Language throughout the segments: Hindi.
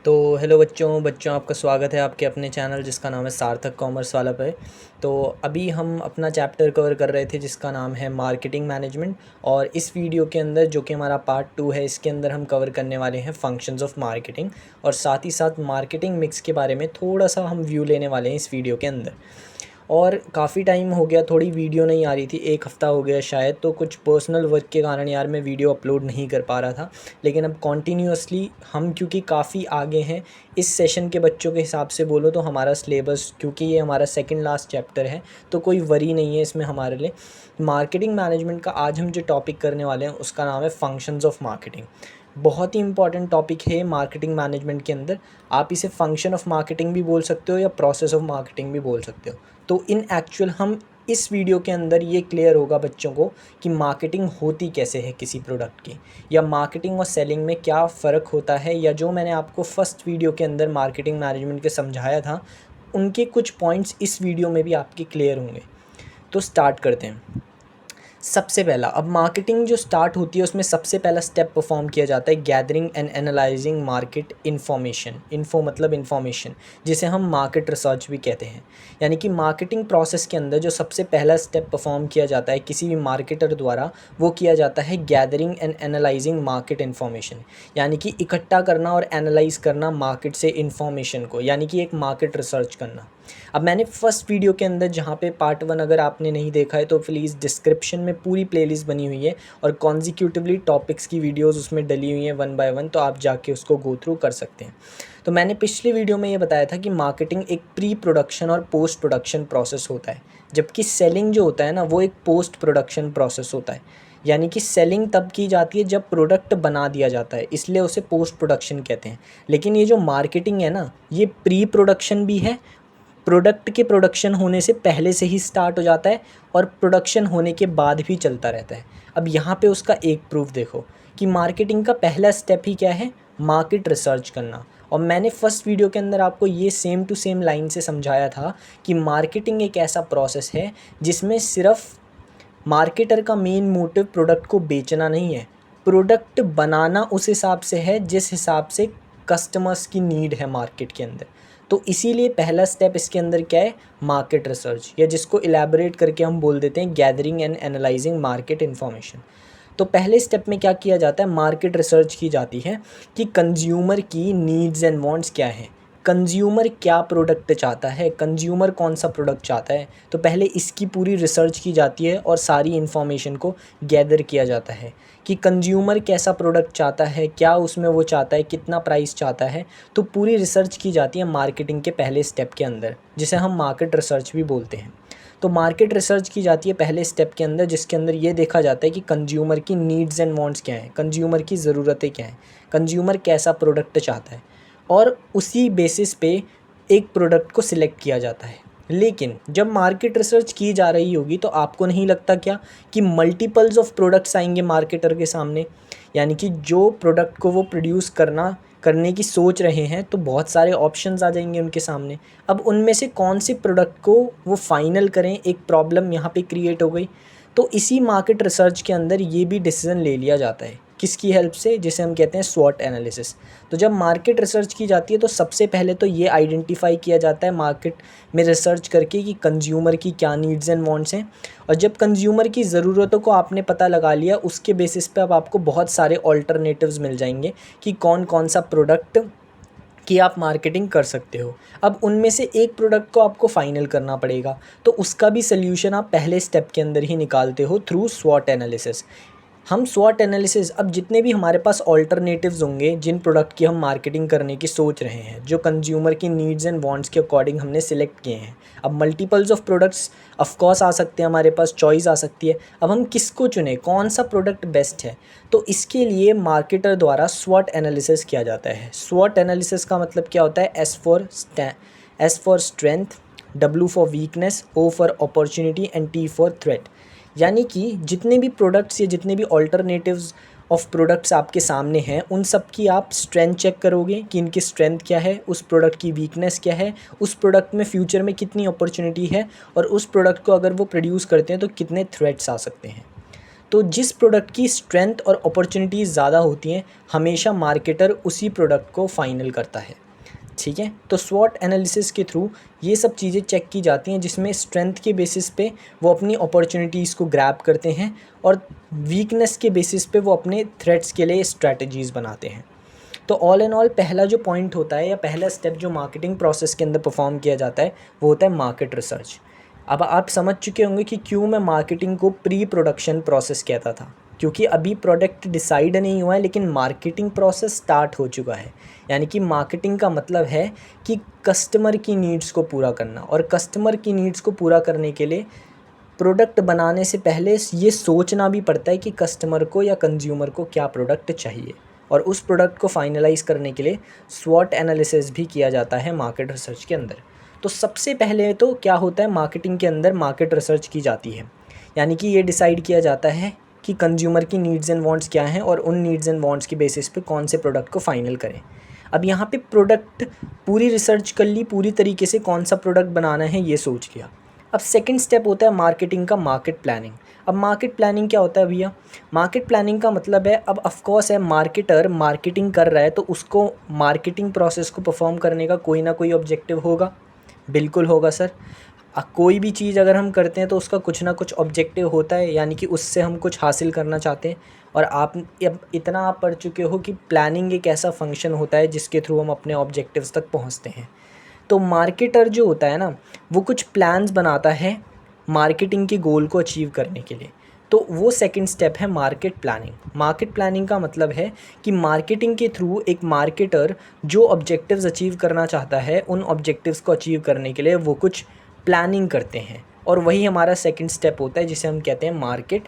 तो हेलो बच्चों आपका स्वागत है आपके अपने चैनल जिसका नाम है सार्थक कॉमर्स वाला पे। तो अभी हम अपना चैप्टर कवर कर रहे थे जिसका नाम है मार्केटिंग मैनेजमेंट। और इस वीडियो के अंदर जो कि हमारा पार्ट 2 है, इसके अंदर हम कवर करने वाले हैं फंक्शंस ऑफ मार्केटिंग और साथ ही साथ मार्केटिंग मिक्स के बारे में थोड़ा सा हम व्यू लेने वाले हैं इस वीडियो के अंदर। और काफ़ी टाइम हो गया, थोड़ी वीडियो नहीं आ रही थी, एक हफ़्ता हो गया शायद, तो कुछ पर्सनल वर्क के कारण यार मैं वीडियो अपलोड नहीं कर पा रहा था। लेकिन अब कॉन्टीन्यूअसली हम, क्योंकि काफ़ी आगे हैं इस सेशन के बच्चों के हिसाब से बोलो तो हमारा सिलेबस, क्योंकि ये हमारा सेकंड लास्ट चैप्टर है तो कोई वरी नहीं है इसमें हमारे लिए। मार्केटिंग मैनेजमेंट का आज हम जो टॉपिक करने वाले हैं उसका नाम है फंक्शंस ऑफ मार्केटिंग। बहुत ही इंपॉर्टेंट टॉपिक है मार्केटिंग मैनेजमेंट के अंदर। आप इसे फंक्शन ऑफ मार्केटिंग भी बोल सकते हो या प्रोसेस ऑफ मार्केटिंग भी बोल सकते हो। तो इन एक्चुअल हम इस वीडियो के अंदर ये क्लियर होगा बच्चों को कि मार्केटिंग होती कैसे है किसी प्रोडक्ट की, या मार्केटिंग और सेलिंग में क्या फ़र्क होता है, या जो मैंने आपको फर्स्ट वीडियो के अंदर मार्केटिंग मैनेजमेंट के समझाया था उनके कुछ पॉइंट्स इस वीडियो में भी आपके क्लियर होंगे। तो स्टार्ट करते हैं। सबसे पहला, अब मार्केटिंग जो स्टार्ट होती है उसमें सबसे पहला स्टेप परफॉर्म किया जाता है gathering and analysing market information. Info मतलब इन्फॉर्मेशन, जिसे हम मार्केट रिसर्च भी कहते हैं। यानी कि मार्केटिंग प्रोसेस के अंदर जो सबसे पहला स्टेप परफॉर्म किया जाता है किसी भी मार्केटर द्वारा, वो किया जाता है gathering and analysing market information. यानी कि इकट्ठा करना और एनालाइज करना मार्केट से इन्फॉर्मेशन को, यानी कि एक मार्केट रिसर्च करना। अब मैंने फर्स्ट वीडियो के अंदर, जहाँ पे पार्ट 1 अगर आपने नहीं देखा है तो प्लीज़ डिस्क्रिप्शन में पूरी प्लेलिस्ट बनी हुई है और कॉन्जिक्यूटिवली टॉपिक्स की वीडियोस उसमें डली हुई हैं 1 बाय 1, तो आप जाके उसको गो थ्रू कर सकते हैं। तो मैंने पिछली वीडियो में ये बताया था कि मार्केटिंग एक प्री प्रोडक्शन और पोस्ट प्रोडक्शन प्रोसेस होता है, जबकि सेलिंग जो होता है ना वो एक पोस्ट प्रोडक्शन प्रोसेस होता है। यानी कि सेलिंग तब की जाती है जब प्रोडक्ट बना दिया जाता है, इसलिए उसे पोस्ट प्रोडक्शन कहते हैं। लेकिन ये जो मार्केटिंग है ना, ये प्री प्रोडक्शन भी है, प्रोडक्ट के प्रोडक्शन होने से पहले से ही स्टार्ट हो जाता है और प्रोडक्शन होने के बाद भी चलता रहता है। अब यहाँ पे उसका एक प्रूफ देखो कि मार्केटिंग का पहला स्टेप ही क्या है, मार्केट रिसर्च करना। और मैंने फर्स्ट वीडियो के अंदर आपको ये सेम टू सेम लाइन से समझाया था कि मार्केटिंग एक ऐसा प्रोसेस है जिसमें सिर्फ मार्केटर का मेन मोटिव प्रोडक्ट को बेचना नहीं है, प्रोडक्ट बनाना उस हिसाब से है जिस हिसाब से कस्टमर्स की नीड है मार्केट के अंदर। तो इसीलिए पहला स्टेप इसके अंदर क्या है, मार्केट रिसर्च, या जिसको इलेबोरेट करके हम बोल देते हैं gathering and analysing market information. तो पहले स्टेप में क्या किया जाता है, मार्केट रिसर्च की जाती है कि कंज्यूमर की नीड्स एंड वांट्स क्या हैं, कंज्यूमर क्या प्रोडक्ट चाहता है, कंज्यूमर कौन सा प्रोडक्ट चाहता है। तो पहले इसकी पूरी रिसर्च की जाती है और सारी इन्फॉर्मेशन को गैदर किया जाता है कि कंज्यूमर कैसा प्रोडक्ट चाहता है, क्या उसमें वो चाहता है, कितना प्राइस चाहता है। तो पूरी रिसर्च की जाती है मार्केटिंग के पहले स्टेप के अंदर, जिसे हम मार्केट रिसर्च भी बोलते हैं। तो मार्केट रिसर्च की जाती है पहले स्टेप के अंदर, जिसके अंदर ये देखा जाता है कि कंज्यूमर की नीड्स एंड वांट्स क्या हैं, कंज्यूमर की ज़रूरतें क्या हैं, कंज्यूमर कैसा प्रोडक्ट चाहता है, और उसी बेसिस पे एक प्रोडक्ट को सिलेक्ट किया जाता है। लेकिन जब मार्केट रिसर्च की जा रही होगी तो आपको नहीं लगता क्या कि मल्टीपल्स ऑफ प्रोडक्ट्स आएंगे मार्केटर के सामने। यानी कि जो प्रोडक्ट को वो प्रोड्यूस करने की सोच रहे हैं तो बहुत सारे ऑप्शंस आ जाएंगे उनके सामने। अब उनमें से कौन से प्रोडक्ट को वो फाइनल करें, एक प्रॉब्लम यहाँ पे क्रिएट हो गई। तो इसी मार्केट रिसर्च के अंदर ये भी डिसीजन ले लिया जाता है, किसकी हेल्प से, जिसे हम कहते हैं स्वॉट एनालिसिस। तो जब मार्केट रिसर्च की जाती है तो सबसे पहले तो ये आइडेंटिफाई किया जाता है मार्केट में रिसर्च करके कि कंज्यूमर की क्या नीड्स एंड वांट्स हैं। और जब कंज्यूमर की ज़रूरतों को आपने पता लगा लिया, उसके बेसिस पे अब आपको बहुत सारे ऑल्टरनेटिव्स मिल जाएंगे कि कौन कौन सा प्रोडक्ट कि आप मार्केटिंग कर सकते हो। अब उनमें से एक प्रोडक्ट को आपको फाइनल करना पड़ेगा, तो उसका भी सल्यूशन आप पहले स्टेप के अंदर ही निकालते हो थ्रू स्वॉट एनालिसिस। हम स्वॉट एनालिसिस, अब जितने भी हमारे पास ऑल्टरनेटिव्स होंगे जिन प्रोडक्ट की हम मार्केटिंग करने की सोच रहे हैं, जो कंज्यूमर की नीड्स एंड वांट्स के अकॉर्डिंग हमने सिलेक्ट किए हैं। अब multiples of products of course आ सकते हैं, हमारे पास चॉइस आ सकती है। अब हम किसको चुने, कौन सा प्रोडक्ट बेस्ट है, तो इसके लिए मार्केटर द्वारा स्वॉट एनालिसिस किया जाता है। स्वॉट एनालिसिस का मतलब क्या होता है, S for strength, W for weakness, O for opportunity and T for threat. यानी कि जितने भी प्रोडक्ट्स या जितने भी ऑल्टरनेटिव्स ऑफ प्रोडक्ट्स आपके सामने हैं, उन सब की आप स्ट्रेंथ चेक करोगे कि इनकी स्ट्रेंथ क्या है, उस प्रोडक्ट की वीकनेस क्या है, उस प्रोडक्ट में फ्यूचर में कितनी अपॉर्चुनिटी है, और उस प्रोडक्ट को अगर वो प्रोड्यूस करते हैं तो कितने थ्रेट्स आ सकते हैं। तो जिस प्रोडक्ट की स्ट्रेंथ और अपॉर्चुनिटीज़ ज़्यादा होती हैं हमेशा मार्केटर उसी प्रोडक्ट को फाइनल करता है। ठीक है, तो स्वॉट एनालिसिस के थ्रू ये सब चीज़ें चेक की जाती हैं जिसमें स्ट्रेंथ के बेसिस पे वो अपनी अपॉर्चुनिटीज़ को ग्रैब करते हैं और वीकनेस के बेसिस पे वो अपने थ्रेट्स के लिए स्ट्रैटेजीज़ बनाते हैं। तो ऑल एंड ऑल पहला जो पॉइंट होता है या पहला स्टेप जो मार्केटिंग प्रोसेस के अंदर परफॉर्म किया जाता है वो होता है मार्केट रिसर्च। अब आप समझ चुके होंगे कि क्यों मैं मार्केटिंग को प्री प्रोडक्शन प्रोसेस कहता था, क्योंकि अभी प्रोडक्ट डिसाइड नहीं हुआ है लेकिन मार्केटिंग प्रोसेस स्टार्ट हो चुका है। यानी कि मार्केटिंग का मतलब है कि कस्टमर की नीड्स को पूरा करना, और कस्टमर की नीड्स को पूरा करने के लिए प्रोडक्ट बनाने से पहले ये सोचना भी पड़ता है कि कस्टमर को या कंज्यूमर को क्या प्रोडक्ट चाहिए, और उस प्रोडक्ट को फाइनलाइज करने के लिए स्वॉट एनालिसिस भी किया जाता है मार्केट रिसर्च के अंदर। तो सबसे पहले तो क्या होता है मार्केटिंग के अंदर मार्केट रिसर्च की जाती है, यानी कि ये डिसाइड किया जाता है कि कंज्यूमर की नीड्स एंड वांट्स क्या हैं और उन नीड्स एंड वांट्स के बेसिस पे कौन से प्रोडक्ट को फाइनल करें। अब यहाँ पे प्रोडक्ट पूरी रिसर्च कर ली, पूरी तरीके से कौन सा प्रोडक्ट बनाना है ये सोच लिया। अब सेकंड स्टेप होता है मार्केटिंग का मार्केट प्लानिंग। अब मार्केट प्लानिंग क्या होता है भैया? मार्केट प्लानिंग का मतलब है, अब ऑफ कोर्स है मार्केटर मार्केटिंग कर रहा है तो उसको मार्केटिंग प्रोसेस को परफॉर्म करने का कोई ना कोई ऑब्जेक्टिव होगा। बिल्कुल होगा सर। कोई भी चीज़ अगर हम करते हैं तो उसका कुछ ना कुछ ऑब्जेक्टिव होता है, यानी कि उससे हम कुछ हासिल करना चाहते हैं। और आप अब इतना आप पढ़ चुके हो कि प्लानिंग एक ऐसा फंक्शन होता है जिसके थ्रू हम अपने ऑब्जेक्टिव्स तक पहुंचते हैं। तो मार्केटर जो होता है ना वो कुछ प्लान्स बनाता है मार्केटिंग के गोल को अचीव करने के लिए। तो वो सेकंड स्टेप है मार्केट प्लानिंग। मार्केट प्लानिंग का मतलब है कि मार्केटिंग के थ्रू एक मार्केटर जो ऑब्जेक्टिव्स अचीव करना चाहता है उन ऑब्जेक्टिव्स को अचीव करने के लिए वो कुछ प्लानिंग करते हैं, और वही हमारा सेकंड स्टेप होता है जिसे हम कहते हैं मार्केट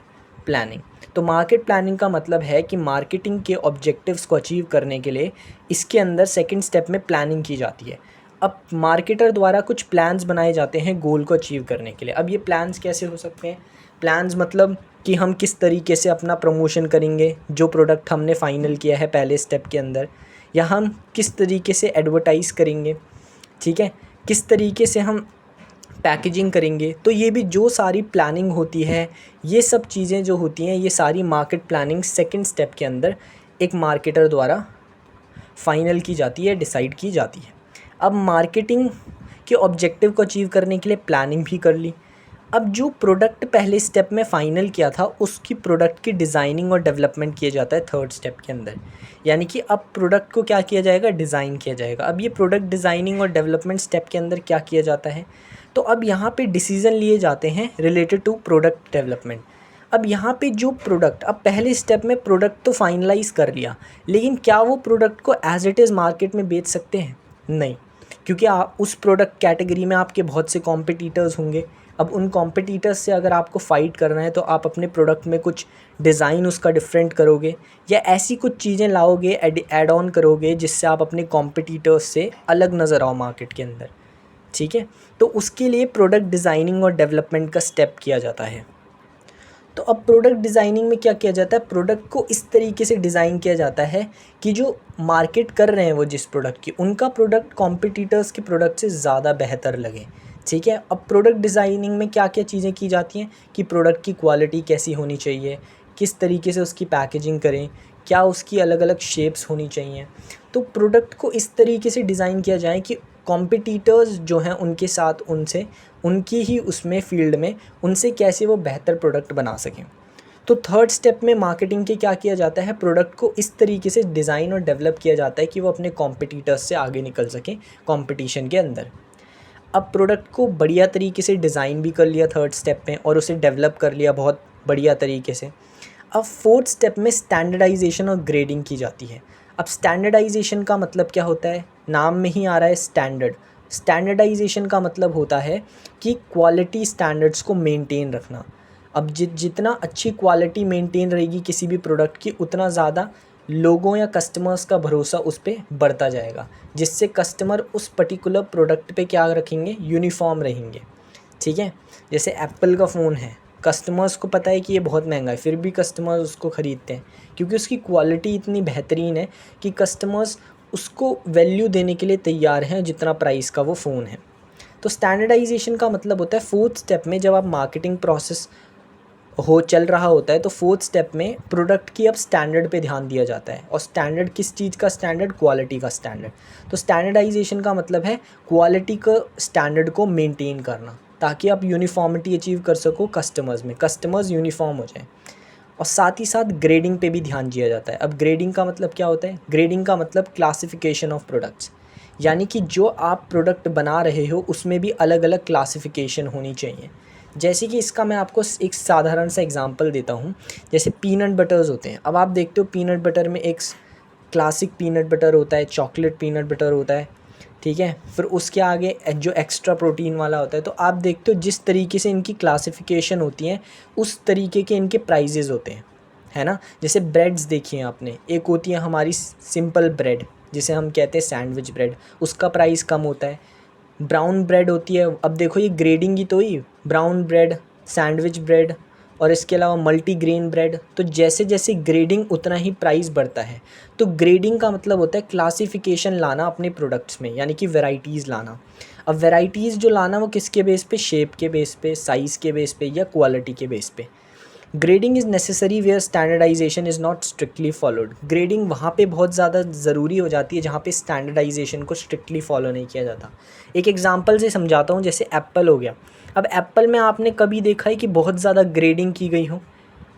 प्लानिंग। तो मार्केट प्लानिंग का मतलब है कि मार्केटिंग के ऑब्जेक्टिव्स को अचीव करने के लिए इसके अंदर सेकंड स्टेप में प्लानिंग की जाती है। अब मार्केटर द्वारा कुछ प्लान्स बनाए जाते हैं गोल को अचीव करने के लिए। अब ये प्लान्स कैसे हो सकते हैं? प्लान्स मतलब कि हम किस तरीके से अपना प्रमोशन करेंगे जो प्रोडक्ट हमने फ़ाइनल किया है पहले स्टेप के अंदर, या हम किस तरीके से एडवर्टाइज़ करेंगे, ठीक है, किस तरीके से हम पैकेजिंग करेंगे। तो ये भी जो सारी प्लानिंग होती है, ये सब चीज़ें जो होती हैं, ये सारी मार्केट प्लानिंग सेकंड स्टेप के अंदर एक मार्केटर द्वारा फाइनल की जाती है, डिसाइड की जाती है। अब मार्केटिंग के ऑब्जेक्टिव को अचीव करने के लिए प्लानिंग भी कर ली। अब जो प्रोडक्ट पहले स्टेप में फ़ाइनल किया था उसकी प्रोडक्ट की डिज़ाइनिंग और डेवलपमेंट किया जाता है थर्ड स्टेप के अंदर। यानी कि अब प्रोडक्ट को क्या किया जाएगा? डिज़ाइन किया जाएगा। अब ये प्रोडक्ट डिज़ाइनिंग और डेवलपमेंट स्टेप के अंदर क्या किया जाता है? तो अब यहाँ पे डिसीज़न लिए जाते हैं रिलेटेड टू प्रोडक्ट डेवलपमेंट। अब यहाँ पे जो प्रोडक्ट, अब पहले स्टेप में प्रोडक्ट तो फाइनलाइज़ कर लिया, लेकिन क्या वो प्रोडक्ट को एज इट इज़ मार्केट में बेच सकते हैं? नहीं, क्योंकि आप उस प्रोडक्ट कैटेगरी में आपके बहुत से कॉम्पिटिटर्स होंगे। अब उन कॉम्पिटिटर्स से अगर आपको फ़ाइट करना है तो आप अपने प्रोडक्ट में कुछ डिज़ाइन उसका डिफरेंट करोगे या ऐसी कुछ चीज़ें लाओगे, ऐड ऑन करोगे जिससे आप अपने कॉम्पिटिटर्स से अलग नज़र आओ मार्केट के अंदर। ठीक है, तो उसके लिए प्रोडक्ट डिज़ाइनिंग और डेवलपमेंट का स्टेप किया जाता है। तो अब प्रोडक्ट डिज़ाइनिंग में क्या किया जाता है? प्रोडक्ट को इस तरीके से डिज़ाइन किया जाता है कि जो मार्केट कर रहे हैं वो जिस प्रोडक्ट की, उनका प्रोडक्ट कॉम्पिटिटर्स के प्रोडक्ट से ज़्यादा बेहतर लगे। ठीक है, अब प्रोडक्ट डिज़ाइनिंग में क्या क्या चीज़ें की जाती हैं कि प्रोडक्ट की क्वालिटी कैसी होनी चाहिए, किस तरीके से उसकी पैकेजिंग करें, क्या उसकी अलग अलग शेप्स होनी चाहिए। तो प्रोडक्ट को इस तरीके से डिज़ाइन किया जाए कि कॉम्पिटिटर्स जो हैं उनके साथ, उनसे, उनकी ही उसमें फ़ील्ड में उनसे कैसे वो बेहतर प्रोडक्ट बना सकें। तो थर्ड स्टेप में मार्केटिंग के क्या किया जाता है? प्रोडक्ट को इस तरीके से डिज़ाइन और डेवलप किया जाता है कि वो अपने कॉम्पिटिटर्स से आगे निकल सकें कॉम्पिटिशन के अंदर। अब प्रोडक्ट को बढ़िया तरीके से डिज़ाइन भी कर लिया थर्ड स्टेप में और उसे डेवलप कर लिया बहुत बढ़िया तरीके से। अब फोर्थ स्टेप में स्टैंडर्डाइजेशन और ग्रेडिंग की जाती है। अब स्टैंडर्डाइजेशन का मतलब क्या होता है? नाम में ही आ रहा है स्टैंडर्ड। स्टैंडर्डाइजेशन का मतलब होता है कि क्वालिटी स्टैंडर्ड्स को मेंटेन रखना। अब जितना अच्छी क्वालिटी मेंटेन रहेगी किसी भी प्रोडक्ट की, उतना ज़्यादा लोगों या कस्टमर्स का भरोसा उस पर बढ़ता जाएगा, जिससे कस्टमर उस पर्टिकुलर प्रोडक्ट पे क्या रखेंगे? यूनिफॉर्म रहेंगे। ठीक है, जैसे एप्पल का फ़ोन है, कस्टमर्स को पता है कि ये बहुत महंगा है, फिर भी कस्टमर्स उसको ख़रीदते हैं क्योंकि उसकी क्वालिटी इतनी बेहतरीन है कि कस्टमर्स उसको वैल्यू देने के लिए तैयार हैं जितना प्राइस का वो फ़ोन है। तो स्टैंडर्डाइजेशन का मतलब होता है फोर्थ स्टेप में जब आप मार्केटिंग प्रोसेस हो चल रहा होता है तो फोर्थ स्टेप में प्रोडक्ट की अब स्टैंडर्ड पे ध्यान दिया जाता है। और स्टैंडर्ड किस चीज़ का स्टैंडर्ड? क्वालिटी का स्टैंडर्ड। तो स्टैंडर्डाइजेशन का मतलब है क्वालिटी का स्टैंडर्ड को मेंटेन करना, ताकि आप यूनिफॉर्मिटी अचीव कर सको कस्टमर्स में, कस्टमर्स यूनिफॉर्म हो जाएं। और साथ ही साथ ग्रेडिंग पे भी ध्यान दिया जाता है। अब ग्रेडिंग का मतलब क्या होता है? ग्रेडिंग का मतलब क्लासिफिकेशन ऑफ प्रोडक्ट्स, यानी कि जो आप प्रोडक्ट बना रहे हो उसमें भी अलग अलग क्लासिफिकेशन होनी चाहिए। जैसे कि इसका मैं आपको एक साधारण सा एग्जांपल देता हूँ। जैसे पीनट बटर्स होते हैं। अब आप देखते हो पीनट बटर में एक क्लासिक पीनट बटर होता है, चॉकलेट पीनट बटर होता है, ठीक है। फिर उसके आगे जो एक्स्ट्रा प्रोटीन वाला होता है। तो आप देखते हो जिस तरीके से इनकी क्लासिफिकेशन होती है उस तरीके के इनके प्राइजेज़ होते हैं, है ना। जैसे ब्रेड्स देखिए आपने, एक होती है हमारी सिंपल ब्रेड जिसे हम कहते हैं सैंडविच ब्रेड, उसका प्राइस कम होता है। ब्राउन ब्रेड होती है, अब देखो ये ग्रेडिंग ही तो ही, ब्राउन ब्रेड, सैंडविच ब्रेड और इसके अलावा मल्टीग्रेन ब्रेड। तो जैसे जैसे ग्रेडिंग उतना ही प्राइस बढ़ता है। तो ग्रेडिंग का मतलब होता है क्लासिफिकेशन लाना अपने प्रोडक्ट्स में, यानी कि वैरायटीज़ लाना। अब वैरायटीज़ जो लाना वो किसके बेस पे? शेप के बेस पे, साइज़ के बेस पे या क्वालिटी के बेस पे। Grading is necessary where standardisation is not strictly followed. Grading वहाँ पे बहुत ज़्यादा ज़रूरी हो जाती है जहाँ पे स्टैंडर्डाइजेशन को स्ट्रिक्टली फॉलो नहीं किया जाता। एक एग्जांपल से समझाता हूँ, जैसे एप्पल हो गया। अब एप्पल में आपने कभी देखा है कि बहुत ज़्यादा ग्रेडिंग की गई हो?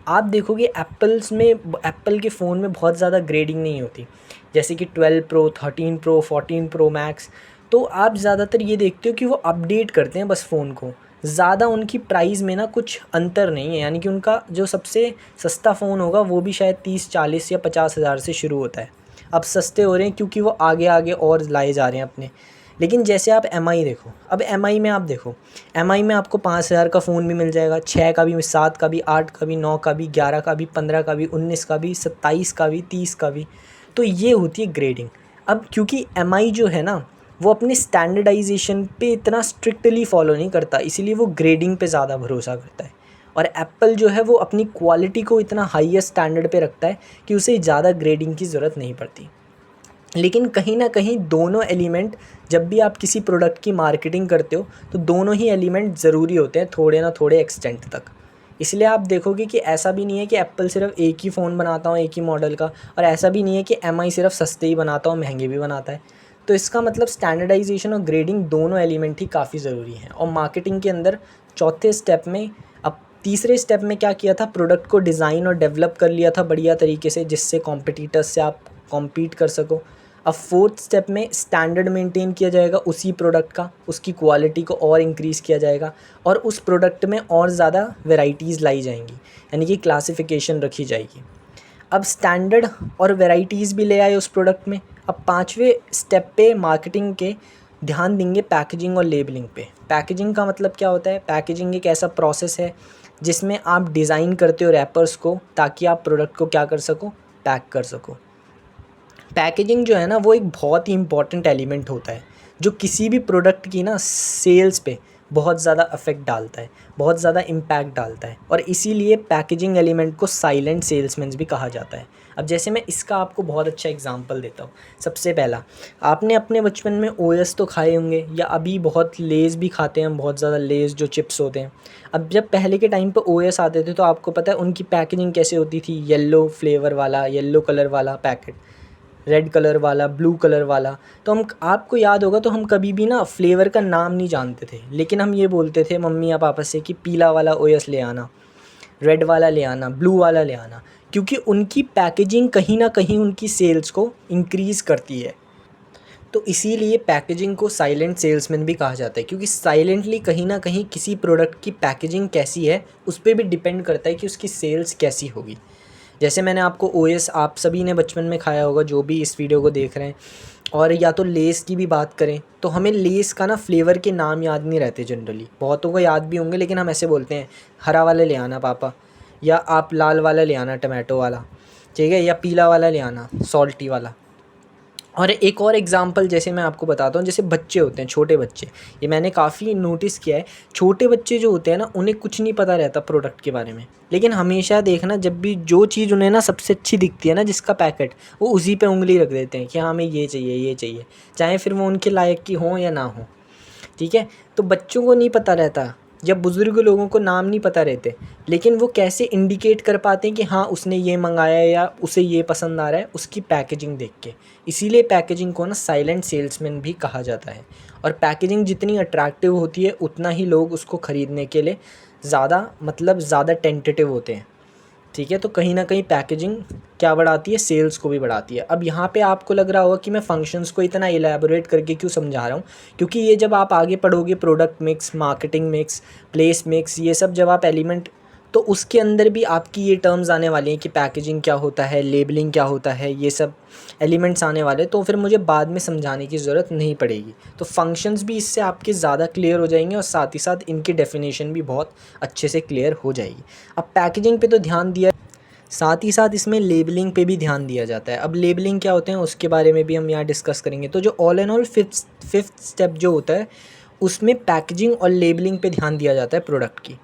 आप देखोगे एप्पल्स में, एप्पल के फ़ोन में बहुत ज़्यादा ग्रेडिंग नहीं होती। जैसे कि 12 प्रो, 13 प्रो, 14 प्रो मैक्स। तो आप ज़्यादातर ये देखते हो कि वो अपडेट करते हैं बस फ़ोन को। ज़्यादा उनकी प्राइस में ना कुछ अंतर नहीं है, यानी कि उनका जो सबसे सस्ता फ़ोन होगा वो भी शायद 30-40 या 50 हज़ार से शुरू होता है। अब सस्ते हो रहे हैं क्योंकि वो आगे आगे और लाए जा रहे हैं अपने। लेकिन जैसे आप एमआई देखो, अब एमआई में आप देखो, एमआई में आपको 5,000 का फ़ोन भी मिल जाएगा, 6 का भी, 7 का भी, 8 का भी, 9 का भी, 11 का भी, 15 का भी, 19 का भी, 27 का भी, 30 का भी। तो ये होती है ग्रेडिंग। अब क्योंकि एमआई जो है ना वो अपने स्टैंडर्डाइजेशन पे इतना स्ट्रिक्टली फॉलो नहीं करता, इसीलिए वो ग्रेडिंग पे ज़्यादा भरोसा करता है। और एप्पल जो है वो अपनी क्वालिटी को इतना हाईएस्ट स्टैंडर्ड पे रखता है कि उसे ज़्यादा ग्रेडिंग की ज़रूरत नहीं पड़ती। लेकिन कहीं ना कहीं दोनों एलिमेंट, जब भी आप किसी प्रोडक्ट की मार्केटिंग करते हो तो दोनों ही एलिमेंट ज़रूरी होते हैं थोड़े ना थोड़े एक्सटेंट तक। इसलिए आप देखोगे कि ऐसा भी नहीं है कि एप्पल सिर्फ एक ही फ़ोन बनाता हूँ एक ही मॉडल का, और ऐसा भी नहीं है कि एमआई सिर्फ सस्ते ही बनाता हूँ महंगे भी बनाता है। तो इसका मतलब स्टैंडर्डाइजेशन और ग्रेडिंग दोनों एलिमेंट ही काफ़ी ज़रूरी हैं। और मार्केटिंग के अंदर चौथे स्टेप में, अब तीसरे स्टेप में क्या किया था, प्रोडक्ट को डिज़ाइन और डेवलप कर लिया था बढ़िया तरीके से, जिससे कॉम्पिटिटर्स से आप कॉम्पीट कर सको। अब फोर्थ स्टेप में स्टैंडर्ड मेंटेन किया जाएगा उसी प्रोडक्ट का, उसकी क्वालिटी को और इंक्रीज़ किया जाएगा और उस प्रोडक्ट में और ज़्यादा वैरायटीज़ लाई जाएंगी, यानी कि क्लासिफिकेशन रखी जाएगी। अब स्टैंडर्ड और वैरायटीज़ भी ले आए उस प्रोडक्ट में। अब पाँचवें स्टेप पे मार्केटिंग के ध्यान देंगे पैकेजिंग और लेबलिंग पे। पैकेजिंग का मतलब क्या होता है? पैकेजिंग एक ऐसा प्रोसेस है जिसमें आप डिज़ाइन करते हो रैपर्स को, ताकि आप प्रोडक्ट को क्या कर सको? पैक कर सको। पैकेजिंग जो है ना वो एक बहुत ही इम्पॉर्टेंट एलिमेंट होता है, जो किसी भी प्रोडक्ट की ना सेल्स पे बहुत ज़्यादा अफेक्ट डालता है, बहुत ज़्यादा इम्पैक्ट डालता है। और इसीलिए पैकेजिंग एलिमेंट को साइलेंट सेल्समैन भी कहा जाता है। अब जैसे मैं इसका आपको बहुत अच्छा एग्जांपल देता हूँ। सबसे पहला, आपने अपने बचपन में ओएस तो खाए होंगे, या अभी बहुत लेज़ भी खाते हैं हम, बहुत ज़्यादा लेज़ जो चिप्स होते हैं। अब जब पहले के टाइम पे ओएस आते थे तो आपको पता है उनकी पैकेजिंग कैसे होती थी? येलो फ्लेवर वाला, येलो कलर वाला पैकेट, रेड कलर वाला, ब्लू कलर वाला। तो हम, आपको याद होगा, तो हम कभी भी ना फ्लेवर का नाम नहीं जानते थे, लेकिन हम ये बोलते थे मम्मी या पापा से कि पीला वाला ओएस ले आना, रेड वाला ले आना, ब्लू वाला ले आना, क्योंकि उनकी पैकेजिंग कहीं ना कहीं उनकी सेल्स को इंक्रीज़ करती है। तो इसीलिए पैकेजिंग को साइलेंट सेल्समैन भी कहा जाता है, क्योंकि साइलेंटली कहीं ना कहीं किसी प्रोडक्ट की पैकेजिंग कैसी है उस पर भी डिपेंड करता है कि उसकी सेल्स कैसी होगी। जैसे मैंने आपको ओएस, आप सभी ने बचपन में खाया होगा जो भी इस वीडियो को देख रहे हैं। और या तो लेस की भी बात करें तो हमें लेस का ना फ्लेवर के नाम याद नहीं रहते जनरली, बहुतों को याद भी होंगे, लेकिन हम ऐसे बोलते हैं हरा वाला ले आना पापा, या आप लाल वाला ले आना टमाटो वाला, ठीक है, या पीला वाला ले आना सॉल्टी वाला। और एक और एग्जांपल जैसे मैं आपको बताता हूँ, जैसे बच्चे होते हैं, छोटे बच्चे, ये मैंने काफ़ी नोटिस किया है। छोटे बच्चे जो होते हैं ना उन्हें कुछ नहीं पता रहता प्रोडक्ट के बारे में, लेकिन हमेशा देखना जब भी जो चीज़ उन्हें ना सबसे अच्छी दिखती है ना, जिसका पैकेट, वो उसी पे उंगली रख देते हैं कि हाँ हमें ये चाहिए, ये चाहिए, चाहे फिर वो उनके लायक की हो या ना हो, ठीक है। तो बच्चों को नहीं पता रहता या बुज़ुर्ग लोगों को नाम नहीं पता रहते, लेकिन वो कैसे इंडिकेट कर पाते हैं कि हाँ उसने ये मंगाया है या उसे ये पसंद आ रहा है, उसकी पैकेजिंग देख के। इसीलिए पैकेजिंग को ना साइलेंट सेल्समैन भी कहा जाता है। और पैकेजिंग जितनी अट्रैक्टिव होती है उतना ही लोग उसको ख़रीदने के लिए ज़्यादा टेंटेटिव होते हैं। ठीक है, तो कहीं ना कहीं पैकेजिंग क्या बढ़ाती है, सेल्स को भी बढ़ाती है। अब यहाँ पे आपको लग रहा होगा कि मैं फंक्शंस को इतना इलेबोरेट करके क्यों समझा रहा हूँ, क्योंकि ये जब आप आगे पढ़ोगे product mix, marketing mix, place mix, ये सब जब आप एलिमेंट, तो उसके अंदर भी आपकी ये टर्म्स आने वाली हैं कि पैकेजिंग क्या होता है, लेबलिंग क्या होता है, ये सब एलिमेंट्स आने वाले, तो फिर मुझे बाद में समझाने की ज़रूरत नहीं पड़ेगी। तो फंक्शंस भी इससे आपके ज़्यादा क्लियर हो जाएंगे और साथ ही साथ इनकी डेफिनेशन भी बहुत अच्छे से क्लियर हो जाएगी। अब पैकेजिंग पे तो ध्यान दिया, साथ ही साथ इसमें लेबलिंग पे भी ध्यान दिया जाता है। अब लेबलिंग क्या होते हैं उसके बारे में भी हम यहाँ डिस्कस करेंगे। तो जो all and all fifth step जो होता है उसमें पैकेजिंग और लेबलिंग पे ध्यान दिया जाता है प्रोडक्ट की।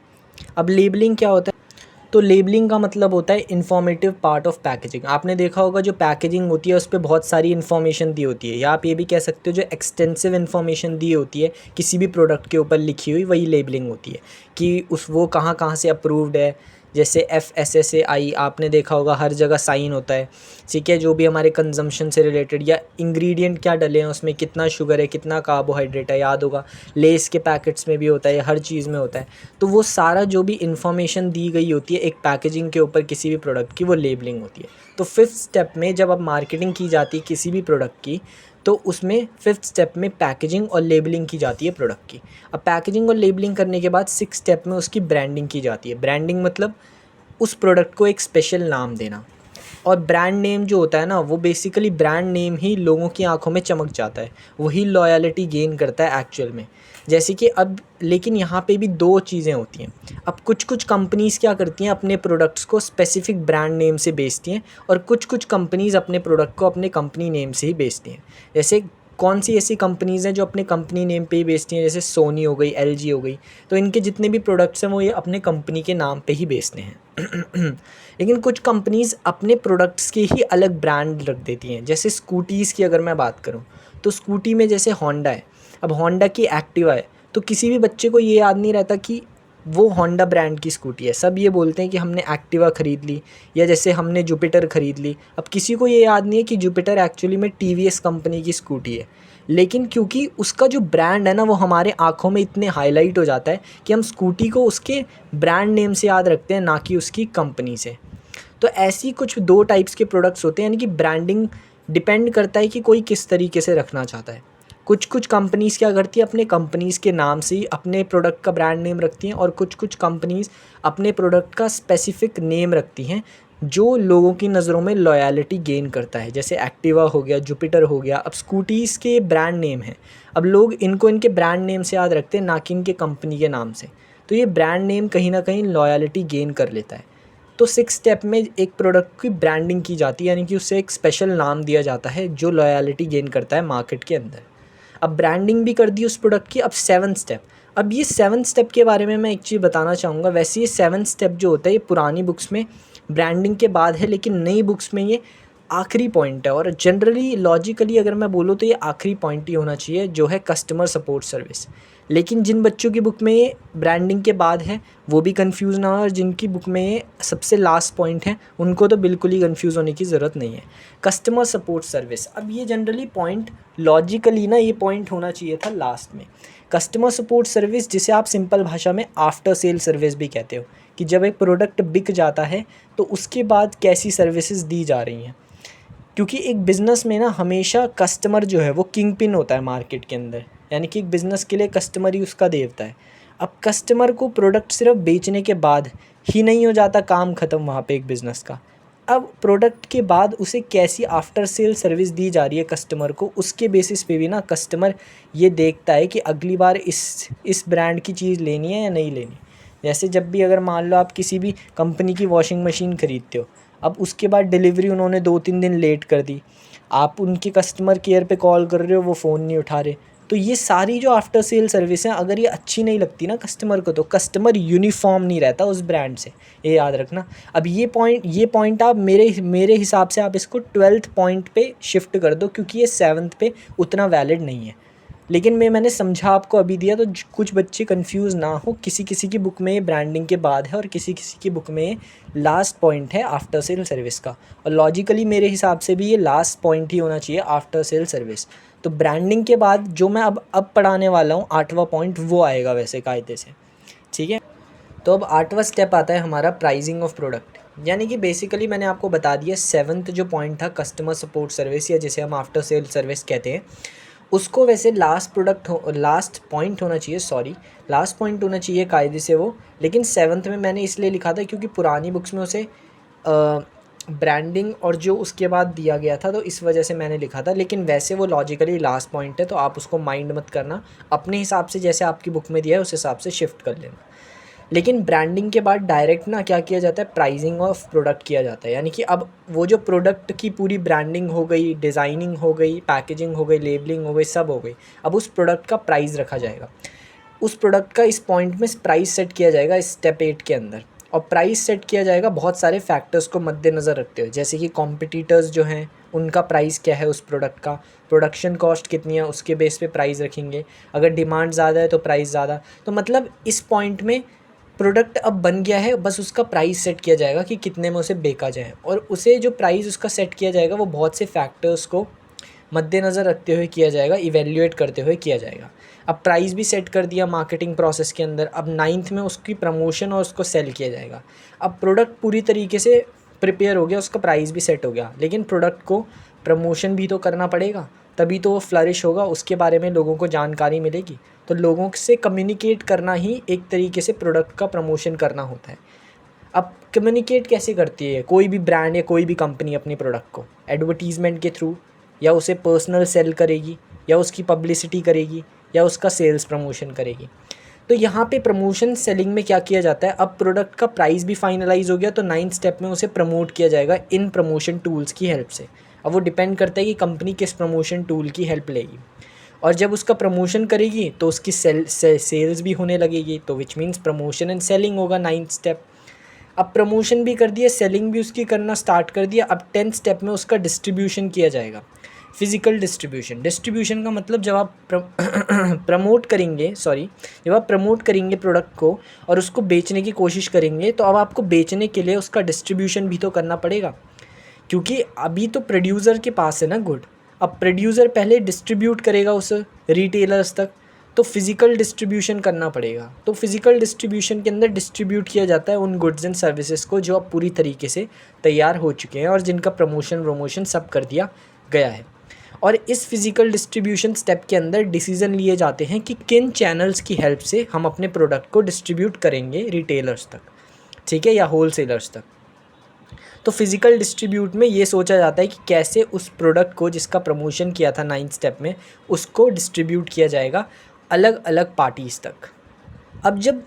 अब लेबलिंग क्या होता है, तो लेबलिंग का मतलब होता है इन्फॉर्मेटिव पार्ट ऑफ पैकेजिंग। आपने देखा होगा जो पैकेजिंग होती है उस पर बहुत सारी इन्फॉर्मेशन दी होती है, या आप ये भी कह सकते हो जो एक्सटेंसिव इन्फॉर्मेशन दी होती है किसी भी प्रोडक्ट के ऊपर लिखी हुई, वही लेबलिंग होती है कि वो कहाँ कहाँ से अप्रूव्ड है। जैसे FSSAI आपने देखा होगा हर जगह साइन होता है, ठीक है, जो भी हमारे कंजम्पशन से रिलेटेड, या इंग्रेडिएंट क्या डले हैं उसमें, कितना शुगर है, कितना कार्बोहाइड्रेट है, याद होगा लेस के पैकेट्स में भी होता है, हर चीज़ में होता है। तो वो सारा जो भी इन्फॉर्मेशन दी गई होती है एक पैकेजिंग के ऊपर किसी भी प्रोडक्ट की, वो लेबलिंग होती है। तो फिफ्थ स्टेप में जब अब मार्केटिंग की जाती है किसी भी प्रोडक्ट की, तो उसमें फिफ्थ स्टेप में पैकेजिंग और लेबलिंग की जाती है प्रोडक्ट की। अब पैकेजिंग और लेबलिंग करने के बाद सिक्स स्टेप में उसकी ब्रांडिंग की जाती है। ब्रांडिंग मतलब उस प्रोडक्ट को एक स्पेशल नाम देना। और ब्रांड नेम जो होता है ना, वो बेसिकली ब्रांड नेम ही लोगों की आंखों में चमक जाता है, वही लॉयल्टी गेन करता है एक्चुअल में। जैसे कि अब लेकिन यहाँ पे भी दो चीज़ें होती हैं। अब कुछ कुछ कंपनीज़ क्या करती हैं, अपने प्रोडक्ट्स को स्पेसिफिक ब्रांड नेम से बेचती हैं, और कुछ कुछ कंपनीज़ अपने प्रोडक्ट को अपने कंपनी नेम से ही बेचती हैं। जैसे कौन सी ऐसी कंपनीज़ हैं जो अपने कंपनी नेम पे ही बेचती हैं, जैसे सोनी हो गई, LG हो गई, तो इनके जितने भी प्रोडक्ट्स हैं वो ये अपने कंपनी के नाम पे ही बेचते हैं। लेकिन कुछ कंपनीज़ अपने प्रोडक्ट्स के ही अलग ब्रांड रख देती हैं। जैसे स्कूटीज़ की अगर मैं बात करूँ, तो स्कूटी में जैसे होंडा है, अब होंडा की एक्टिवा है, तो किसी भी बच्चे को ये याद नहीं रहता कि वो होंडा ब्रांड की स्कूटी है। सब ये बोलते हैं कि हमने एक्टिवा ख़रीद ली, या जैसे हमने जुपिटर ख़रीद ली। अब किसी को ये याद नहीं है कि जुपिटर एक्चुअली में TVS कंपनी की स्कूटी है, लेकिन क्योंकि उसका जो ब्रांड है ना वो हमारे आँखों में इतने हाईलाइट हो जाता है कि हम स्कूटी को उसके ब्रांड नेम से याद रखते हैं, ना कि उसकी कंपनी से। तो ऐसी कुछ दो टाइप्स के प्रोडक्ट्स होते हैं, यानी कि ब्रांडिंग डिपेंड करता है कि कोई किस तरीके से रखना चाहता है। कुछ कुछ कंपनीज़ क्या करती है, अपने कंपनीज़ के नाम से ही अपने प्रोडक्ट का ब्रांड नेम रखती हैं, और कुछ कुछ कंपनीज़ अपने प्रोडक्ट का स्पेसिफिक नेम रखती हैं जो लोगों की नज़रों में लॉयल्टी गेन करता है। जैसे एक्टिवा हो गया, जुपिटर हो गया। अब स्कूटीज़ के ब्रांड नेम हैं, अब लोग इनको इनके ब्रांड नेम से याद रखते हैं, ना कि इनके कंपनी के नाम से। तो ये ब्रांड नेम कहीं ना कहीं लॉयल्टी गेन कर लेता है। तो सिक्स स्टेप में एक प्रोडक्ट की ब्रांडिंग की जाती है, यानी कि उससे एक स्पेशल नाम दिया जाता है जो लॉयल्टी गेन करता है मार्केट के अंदर। अब ब्रांडिंग भी कर दी उस प्रोडक्ट की। अब सेवन्थ स्टेप, अब ये सेवन्थ स्टेप के बारे में मैं एक चीज़ बताना चाहूँगा। वैसे ये सेवन्थ स्टेप जो होता है ये पुरानी बुक्स में ब्रांडिंग के बाद है, लेकिन नई बुक्स में ये आखिरी पॉइंट है। और जनरली लॉजिकली अगर मैं बोलूँ तो ये आखिरी पॉइंट ही होना चाहिए, जो है कस्टमर सपोर्ट सर्विस। लेकिन जिन बच्चों की बुक में ये ब्रांडिंग के बाद है वो भी कंफ्यूज ना हो, और जिनकी बुक में ये सबसे लास्ट पॉइंट है उनको तो बिल्कुल ही कंफ्यूज होने की ज़रूरत नहीं है। कस्टमर सपोर्ट सर्विस, अब ये जनरली पॉइंट लॉजिकली ना ये पॉइंट होना चाहिए था लास्ट में। कस्टमर सपोर्ट सर्विस, जिसे आप सिंपल भाषा में आफ्टर सेल सर्विस भी कहते हो, कि जब एक प्रोडक्ट बिक जाता है तो उसके बाद कैसी सर्विसेज दी जा रही हैं। क्योंकि एक बिज़नेस में ना हमेशा कस्टमर जो है वो किंग पिन होता है मार्केट के अंदर, यानी कि एक बिज़नेस के लिए कस्टमर ही उसका देवता है। अब कस्टमर को प्रोडक्ट सिर्फ बेचने के बाद ही नहीं हो जाता काम ख़त्म वहाँ पे एक बिज़नेस का। अब प्रोडक्ट के बाद उसे कैसी आफ्टर सेल सर्विस दी जा रही है कस्टमर को, उसके बेसिस पे भी ना कस्टमर ये देखता है कि अगली बार इस ब्रांड की चीज़ लेनी है या नहीं लेनी। जैसे जब भी अगर मान लो आप किसी भी कंपनी की वॉशिंग मशीन ख़रीदते हो, अब उसके बाद डिलीवरी उन्होंने 2-3 दिन लेट कर दी, आप उनके कस्टमर केयर पे कॉल कर रहे हो, वो फ़ोन नहीं उठा रहे, तो ये सारी जो आफ्टर सेल सर्विस हैं अगर ये अच्छी नहीं लगती ना कस्टमर को, तो कस्टमर यूनिफॉर्म नहीं रहता उस ब्रांड से, ये याद रखना। अब ये पॉइंट आप मेरे हिसाब से आप इसको 12th पॉइंट पे शिफ्ट कर दो, क्योंकि ये 7th पे उतना वैलिड नहीं है। लेकिन मैंने समझा आपको अभी दिया, तो कुछ बच्चे कंफ्यूज ना हो, किसी किसी की बुक में ब्रांडिंग के बाद है और किसी किसी की बुक में लास्ट पॉइंट है आफ्टर सेल सर्विस का, और लॉजिकली मेरे हिसाब से भी ये लास्ट पॉइंट ही होना चाहिए, आफ्टर सेल सर्विस। तो ब्रांडिंग के बाद जो मैं अब पढ़ाने वाला हूँ 8वां पॉइंट, वो आएगा वैसे कायदे से, ठीक है। तो अब 8वां स्टेप आता है हमारा प्राइसिंग ऑफ प्रोडक्ट, यानी कि बेसिकली मैंने आपको बता दिया 7th जो पॉइंट था कस्टमर सपोर्ट सर्विस, या जिसे हम आफ्टर सेल सर्विस कहते हैं, उसको वैसे लास्ट पॉइंट होना चाहिए, लास्ट पॉइंट होना चाहिए कायदे से वो, लेकिन 7th में मैंने इसलिए लिखा था क्योंकि पुरानी बुक्स में उसे ब्रांडिंग और जो उसके बाद दिया गया था, तो इस वजह से मैंने लिखा था, लेकिन वैसे वो लॉजिकली लास्ट पॉइंट है, तो आप उसको माइंड मत करना, अपने हिसाब से जैसे आपकी बुक में दिया है उस हिसाब से शिफ्ट कर लेना। लेकिन ब्रांडिंग के बाद डायरेक्ट ना क्या किया जाता है, प्राइसिंग ऑफ प्रोडक्ट किया जाता है, यानी कि अब वो जो प्रोडक्ट की पूरी ब्रांडिंग हो गई, डिज़ाइनिंग हो गई, पैकेजिंग हो गई, लेबलिंग हो गई, सब हो गई, अब उस प्रोडक्ट का प्राइस रखा जाएगा, उस प्रोडक्ट का इस पॉइंट में प्राइस सेट किया जाएगा स्टेप 8 के अंदर। और प्राइस सेट किया जाएगा बहुत सारे फैक्टर्स को मद्देनज़र रखते हुए, जैसे कि कॉम्पिटिटर्स जो हैं उनका प्राइस क्या है उस प्रोडक्ट का, प्रोडक्शन कॉस्ट कितनी है उसके बेस पे प्राइस रखेंगे, अगर डिमांड ज़्यादा है तो प्राइस ज़्यादा। तो मतलब इस पॉइंट में प्रोडक्ट अब बन गया है, बस उसका प्राइस सेट किया जाएगा कि कितने में उसे बेचा जाए, और उसे जो प्राइस उसका सेट किया जाएगा वो बहुत से फैक्टर्स को मद्देनज़र रखते हुए किया जाएगा, इवेल्युएट करते हुए किया जाएगा। अब प्राइस भी सेट कर दिया मार्केटिंग प्रोसेस के अंदर, अब 9th में उसकी प्रमोशन और उसको सेल किया जाएगा। अब प्रोडक्ट पूरी तरीके से प्रिपेयर हो गया, उसका प्राइस भी सेट हो गया, लेकिन प्रोडक्ट को प्रमोशन भी तो करना पड़ेगा, तभी तो वो फ्लरिश होगा, उसके बारे में लोगों को जानकारी मिलेगी। तो लोगों से कम्युनिकेट करना ही एक तरीके से प्रोडक्ट का प्रमोशन करना होता है। अब कम्युनिकेट कैसे करती है कोई भी ब्रांड या कोई भी कंपनी अपने प्रोडक्ट को, एडवर्टीज़मेंट के थ्रू, या उसे पर्सनल सेल करेगी, या उसकी पब्लिसिटी करेगी, या उसका सेल्स प्रमोशन करेगी। तो यहाँ पे प्रमोशन सेलिंग में क्या किया जाता है, अब प्रोडक्ट का प्राइस भी फाइनलाइज हो गया, तो 9th स्टेप में उसे प्रमोट किया जाएगा इन प्रमोशन टूल्स की हेल्प से। अब वो डिपेंड करता है कि कंपनी किस प्रमोशन टूल की हेल्प लेगी, और जब उसका प्रमोशन करेगी तो उसकी सेल्स भी होने लगेगी, तो which means promotion and selling होगा 9th स्टेप। अब प्रमोशन भी कर दिया, सेलिंग भी उसकी करना स्टार्ट कर दिया, अब 10th स्टेप में उसका डिस्ट्रीब्यूशन किया जाएगा, फिज़िकल डिस्ट्रीब्यूशन। डिस्ट्रीब्यूशन का मतलब जब आप प्रमोट करेंगे जब आप प्रमोट करेंगे प्रोडक्ट को और उसको बेचने की कोशिश करेंगे, तो अब आपको बेचने के लिए उसका डिस्ट्रीब्यूशन भी तो करना पड़ेगा, क्योंकि अभी तो प्रोड्यूसर के पास है ना गुड, अब प्रोड्यूसर पहले डिस्ट्रीब्यूट करेगा उस रिटेलर्स तक, तो फिज़िकल डिस्ट्रीब्यूशन करना पड़ेगा। तो फिज़िकल डिस्ट्रीब्यूशन के अंदर डिस्ट्रीब्यूट किया जाता है उन गुड्स एंड सर्विसेज को जो अब पूरी तरीके से तैयार हो चुके हैं और जिनका प्रमोशन सब कर दिया गया है। और इस फिज़िकल डिस्ट्रीब्यूशन स्टेप के अंदर डिसीज़न लिए जाते हैं कि किन चैनल्स की हेल्प से हम अपने प्रोडक्ट को डिस्ट्रीब्यूट करेंगे रिटेलर्स तक, ठीक है, या होलसेलर्स तक। तो फिज़िकल डिस्ट्रीब्यूट में ये सोचा जाता है कि कैसे उस प्रोडक्ट को जिसका प्रमोशन किया था 9th स्टेप में, उसको डिस्ट्रीब्यूट किया जाएगा अलग अलग पार्टीज़ तक। अब जब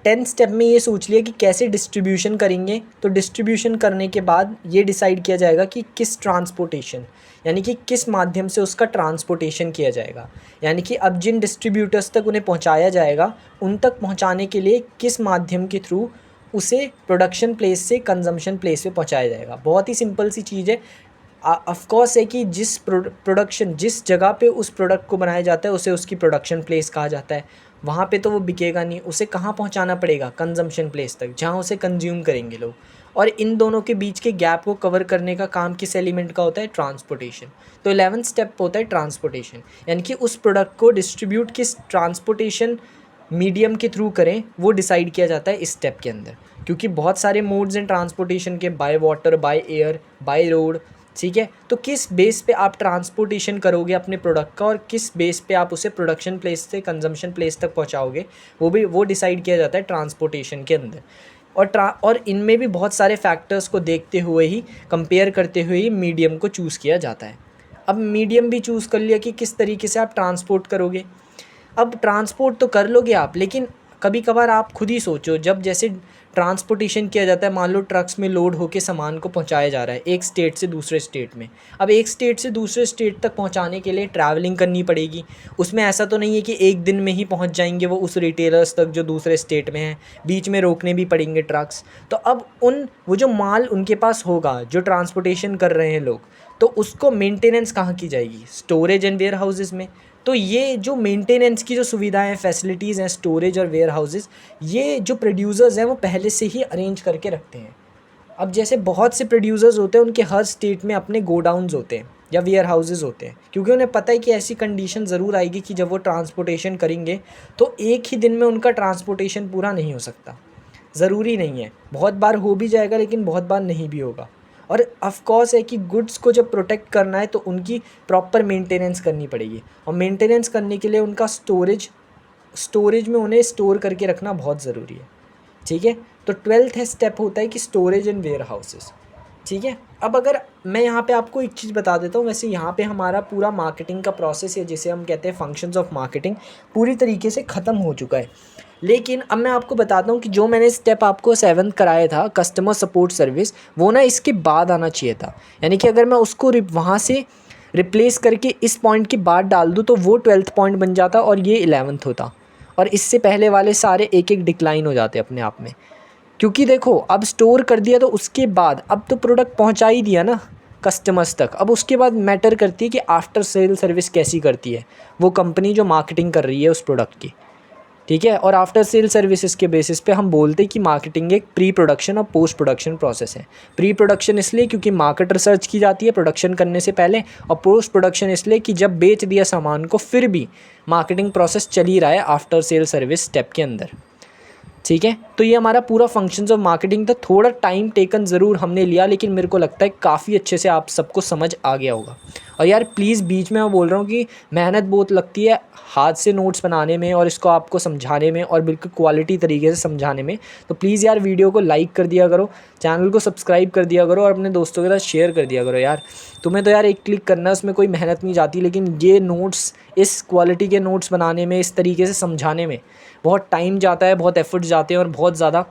10th स्टेप में ये सोच लिया कि कैसे डिस्ट्रीब्यूशन करेंगे, तो डिस्ट्रीब्यूशन करने के बाद ये डिसाइड किया जाएगा कि किस ट्रांसपोर्टेशन, यानी कि किस माध्यम से उसका ट्रांसपोर्टेशन किया जाएगा, यानी कि अब जिन डिस्ट्रीब्यूटर्स तक उन्हें पहुंचाया जाएगा उन तक पहुंचाने के लिए किस माध्यम के थ्रू उसे प्रोडक्शन प्लेस से कंजम्पशन प्लेस पे पहुंचाया जाएगा। बहुत ही सिंपल सी चीज़ है, ऑफकोर्स है कि जिस जगह पे उस प्रोडक्ट को बनाया जाता है उसे उसकी प्रोडक्शन प्लेस कहा जाता है, वहाँ पे तो वो बिकेगा नहीं, उसे कहाँ पहुँचाना पड़ेगा, कंजम्पशन प्लेस तक, जहाँ उसे कंज्यूम करेंगे लोग। और इन दोनों के बीच के गैप को कवर करने का काम किस एलिमेंट का होता है, ट्रांसपोर्टेशन। तो 11th स्टेप होता है ट्रांसपोर्टेशन, यानी कि उस प्रोडक्ट को डिस्ट्रीब्यूट किस ट्रांसपोर्टेशन मीडियम के थ्रू करें वो डिसाइड किया जाता है इस स्टेप के अंदर, क्योंकि बहुत सारे मोड्स हैं ट्रांसपोर्टेशन के, by water, by air, by road, ठीक है। तो किस बेस पे आप ट्रांसपोर्टेशन करोगे अपने प्रोडक्ट का और किस बेस पे आप उसे प्रोडक्शन प्लेस से कंजम्पशन प्लेस तक पहुंचाओगे, वो डिसाइड किया जाता है ट्रांसपोर्टेशन के अंदर। और इनमें भी बहुत सारे फैक्टर्स को देखते हुए ही, कंपेयर करते हुए ही मीडियम को चूज़ किया जाता है। अब मीडियम भी चूज़ कर लिया कि किस तरीके से आप ट्रांसपोर्ट करोगे। अब ट्रांसपोर्ट तो कर लोगे आप, लेकिन कभी कभार आप खुद ही सोचो, जब जैसे ट्रांसपोर्टेशन किया जाता है, मान लो ट्रक्स में लोड होके सामान को पहुंचाया जा रहा है एक स्टेट से दूसरे स्टेट में। अब एक स्टेट से दूसरे स्टेट तक पहुंचाने के लिए ट्रैवलिंग करनी पड़ेगी, उसमें ऐसा तो नहीं है कि एक दिन में ही पहुंच जाएंगे वो उस रिटेलर्स तक जो दूसरे स्टेट में हैं, बीच में रोकने भी पड़ेंगे ट्रक्स। तो अब वो जो माल उनके पास होगा जो ट्रांसपोर्टेशन कर रहे हैं लोग, तो उसको मेंटेनेंस कहाँ की जाएगी, स्टोरेज एंड वेयर हाउसेज़ में। तो ये जो मेंटेनेंस की जो सुविधाएं हैं, फैसिलिटीज़ हैं, स्टोरेज और वेयर हाउसेज़, ये जो प्रोड्यूसर्स हैं वो पहले से ही अरेंज करके रखते हैं। अब जैसे बहुत से प्रोड्यूसर्स होते हैं, उनके हर स्टेट में अपने गोडाउन्स होते हैं या वेयर हाउसेज़ होते हैं, क्योंकि उन्हें पता है कि ऐसी कंडीशन ज़रूर आएगी कि जब वो ट्रांसपोर्टेशन करेंगे तो एक ही दिन में उनका ट्रांसपोर्टेशन पूरा नहीं हो सकता। ज़रूरी नहीं है, बहुत बार हो भी जाएगा लेकिन बहुत बार नहीं भी होगा। और ऑफ कोर्स है कि गुड्स को जब प्रोटेक्ट करना है तो उनकी प्रॉपर मेंटेनेंस करनी पड़ेगी, और मेंटेनेंस करने के लिए उनका स्टोरेज में उन्हें स्टोर करके रखना बहुत ज़रूरी है। ठीक है, तो 12th स्टेप होता है कि स्टोरेज इन वेयर हाउसेस। ठीक है, अब अगर मैं यहाँ पे आपको एक चीज़ बता देता हूँ, वैसे यहाँ पे हमारा पूरा मार्केटिंग का प्रोसेस है, जिसे हम कहते हैं फंक्शंस ऑफ मार्केटिंग, पूरी तरीके से ख़त्म हो चुका है। लेकिन अब मैं आपको बताता हूँ कि जो मैंने स्टेप आपको 7th कराया था, कस्टमर सपोर्ट सर्विस, वो ना इसके बाद आना चाहिए था। यानी कि अगर मैं उसको वहाँ से रिप्लेस करके इस पॉइंट के बाद डाल दूँ तो वो 12th पॉइंट बन जाता और ये 11th होता, और इससे पहले वाले सारे एक एक डिक्लाइन हो जाते अपने आप में। क्योंकि देखो, अब स्टोर कर दिया तो उसके बाद अब तो प्रोडक्ट पहुंचा ही दिया ना कस्टमर्स तक, अब उसके बाद मैटर करती है कि आफ्टर सेल सर्विस कैसी करती है वो कंपनी जो मार्केटिंग कर रही है उस प्रोडक्ट की। ठीक है, और आफ्टर सेल सर्विसेज के बेसिस पे हम बोलते हैं कि मार्केटिंग एक प्री प्रोडक्शन और पोस्ट प्रोडक्शन प्रोसेस है। प्री प्रोडक्शन इसलिए क्योंकि मार्केट रिसर्च की जाती है प्रोडक्शन करने से पहले, और पोस्ट प्रोडक्शन इसलिए कि जब बेच दिया सामान को फिर भी मार्केटिंग प्रोसेस चल ही रहा है आफ्टर सेल सर्विस स्टेप के अंदर। ठीक है, तो ये हमारा पूरा फंक्शंस ऑफ मार्केटिंग था। थोड़ा टाइम टेकन ज़रूर हमने लिया, लेकिन मेरे को लगता है काफ़ी अच्छे से आप सबको समझ आ गया होगा। और यार प्लीज़, बीच में मैं बोल रहा हूँ कि मेहनत बहुत लगती है हाथ से नोट्स बनाने में और इसको आपको समझाने में और बिल्कुल क्वालिटी तरीके से समझाने में। तो प्लीज़ यार वीडियो को लाइक कर दिया करो, चैनल को सब्सक्राइब कर दिया करो और अपने दोस्तों के साथ शेयर कर दिया करो। यार तुम्हें तो यार एक क्लिक करना है, उसमें कोई मेहनत नहीं जाती, लेकिन ये नोट्स, इस क्वालिटी के नोट्स बनाने में, इस तरीके से समझाने में बहुत टाइम जाता है, बहुत एफर्ट्स जाते हैं और बहुत ज़्यादा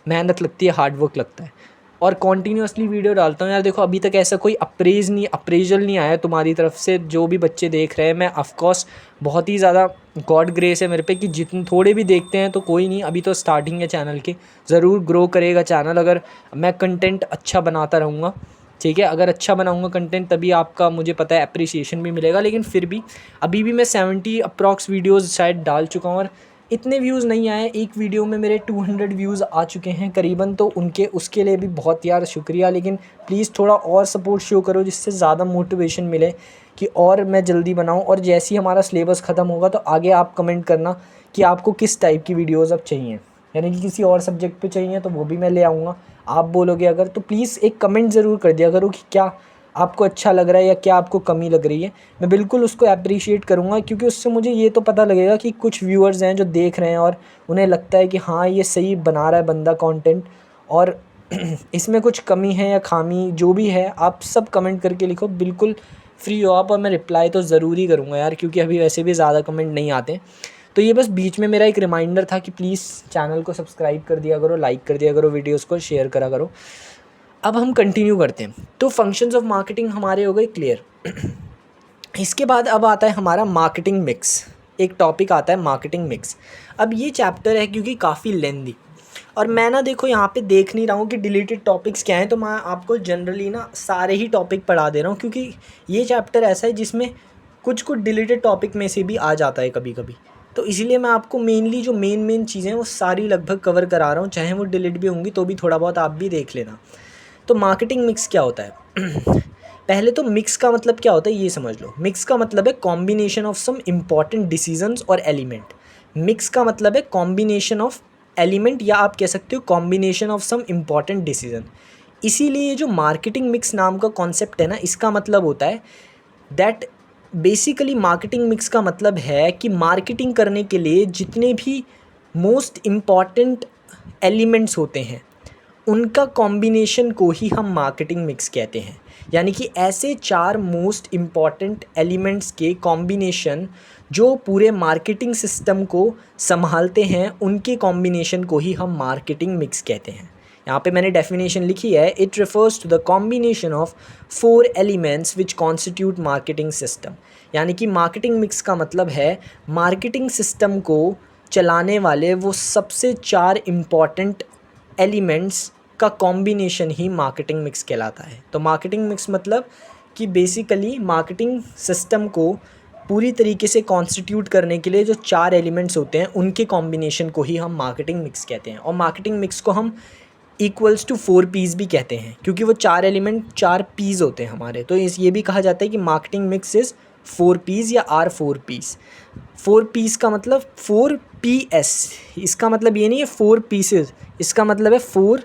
मेहनत लगती है, हार्ड वर्क लगता है। और कॉन्टीन्यूसली वीडियो डालता हूँ यार। देखो, अभी तक ऐसा कोई अप्रेजल नहीं आया तुम्हारी तरफ से, जो भी बच्चे देख रहे हैं। मैं ऑफकोर्स बहुत ही ज़्यादा गॉड ग्रेस है मेरे पे कि जितने थोड़े भी देखते हैं तो कोई नहीं, अभी तो स्टार्टिंग है चैनल की। ज़रूर ग्रो करेगा चैनल अगर मैं कंटेंट अच्छा बनाता रहूँगा। ठीक है, अगर अच्छा बनाऊँगा कंटेंट तभी आपका, मुझे पता है, अप्रिसिएशन भी मिलेगा। लेकिन फिर भी अभी भी मैं 70 अप्रॉक्स वीडियोज़ शायद डाल चुका हूँ और इतने व्यूज़ नहीं आए। एक वीडियो में मेरे 200 व्यूज़ आ चुके हैं करीबन, तो उसके लिए भी बहुत यार शुक्रिया। लेकिन प्लीज़ थोड़ा और सपोर्ट शो करो, जिससे ज़्यादा मोटिवेशन मिले कि और मैं जल्दी बनाऊं। और जैसे ही हमारा सिलेबस ख़त्म होगा तो आगे आप कमेंट करना कि आपको किस टाइप की वीडियोज़ अब चाहिए, यानी कि किसी और सब्जेक्ट पे चाहिए तो वो भी मैं ले आऊँगा। आप बोलोगे अगर, तो प्लीज़ एक कमेंट ज़रूर कर दिया करो कि क्या आपको अच्छा लग रहा है या क्या आपको कमी लग रही है। मैं बिल्कुल उसको अप्रिशिएट करूँगा, क्योंकि उससे मुझे ये तो पता लगेगा कि कुछ व्यूअर्स हैं जो देख रहे हैं और उन्हें लगता है कि हाँ, ये सही बना रहा है बंदा कंटेंट, और इसमें कुछ कमी है या खामी जो भी है, आप सब कमेंट करके लिखो, बिल्कुल फ्री हो आप, और मैं रिप्लाई तो ज़रूर ही करूँगा यार, क्योंकि अभी वैसे भी ज़्यादा कमेंट नहीं आते। तो ये बस बीच में मेरा एक रिमाइंडर था कि प्लीज़ चैनल को सब्सक्राइब कर दिया करो, लाइक कर दिया करो, वीडियोज़ को शेयर करा करो। अब हम कंटिन्यू करते हैं। तो फंक्शंस ऑफ मार्केटिंग हमारे हो गए क्लियर। इसके बाद अब आता है हमारा मार्केटिंग मिक्स। एक टॉपिक आता है मार्केटिंग मिक्स। अब ये चैप्टर है क्योंकि काफ़ी लेंदी, और मैं ना देखो यहाँ पे देख नहीं रहा हूँ कि डिलीटेड टॉपिक्स क्या हैं, तो मैं आपको जनरली ना सारे ही टॉपिक पढ़ा दे रहा हूँ, क्योंकि ये चैप्टर ऐसा है जिसमें कुछ कुछ डिलीटेड टॉपिक में से भी आ जाता है कभी कभी। तो इसीलिए मैं आपको मेनली जो मेन चीज़ें हैं वो सारी लगभग कवर करा रहा हूँ, चाहे वो डिलीट भी होंगी तो भी थोड़ा बहुत आप भी देख लेना। तो मार्केटिंग मिक्स क्या होता है? पहले तो मिक्स का मतलब क्या होता है ये समझ लो। मिक्स का मतलब है combination of some important decisions और एलिमेंट। मिक्स का मतलब है कॉम्बिनेशन ऑफ एलिमेंट, या आप कह सकते हो combination of some important decision. इसीलिए ये जो मार्केटिंग मिक्स नाम का कॉन्सेप्ट है ना, इसका मतलब होता है दैट बेसिकली मार्केटिंग मिक्स का मतलब है कि मार्केटिंग करने के लिए जितने भी मोस्ट इम्पॉर्टेंट एलिमेंट्स होते हैं उनका कॉम्बिनेशन को ही हम मार्केटिंग मिक्स कहते हैं। यानी कि ऐसे 4 मोस्ट इम्पॉर्टेंट एलिमेंट्स के कॉम्बिनेशन जो पूरे मार्केटिंग सिस्टम को संभालते हैं, उनके कॉम्बिनेशन को ही हम मार्केटिंग मिक्स कहते हैं। यहाँ पे मैंने डेफिनेशन लिखी है, it refers to the combination of 4 elements which constitute marketing system. यानी कि मार्केटिंग मिक्स का मतलब है मार्केटिंग सिस्टम को चलाने वाले वो सबसे 4 इम्पॉर्टेंट एलिमेंट्स का कॉम्बिनेशन ही मार्केटिंग मिक्स कहलाता है। तो मार्केटिंग मिक्स मतलब कि बेसिकली मार्केटिंग सिस्टम को पूरी तरीके से कॉन्स्टिट्यूट करने के लिए जो 4 एलिमेंट्स होते हैं उनके कॉम्बिनेशन को ही हम मार्केटिंग मिक्स कहते हैं। और मार्केटिंग मिक्स को हम इक्वल्स टू 4 पीस भी कहते हैं, क्योंकि वो 4 एलिमेंट 4 पीस होते हैं हमारे। तो ये भी कहा जाता है कि मार्केटिंग मिक्स इज़ 4 पीस या आर 4 पीस। 4 पीस का मतलब 4 PS, इसका मतलब ये नहीं है 4 पीसेस, इसका मतलब है 4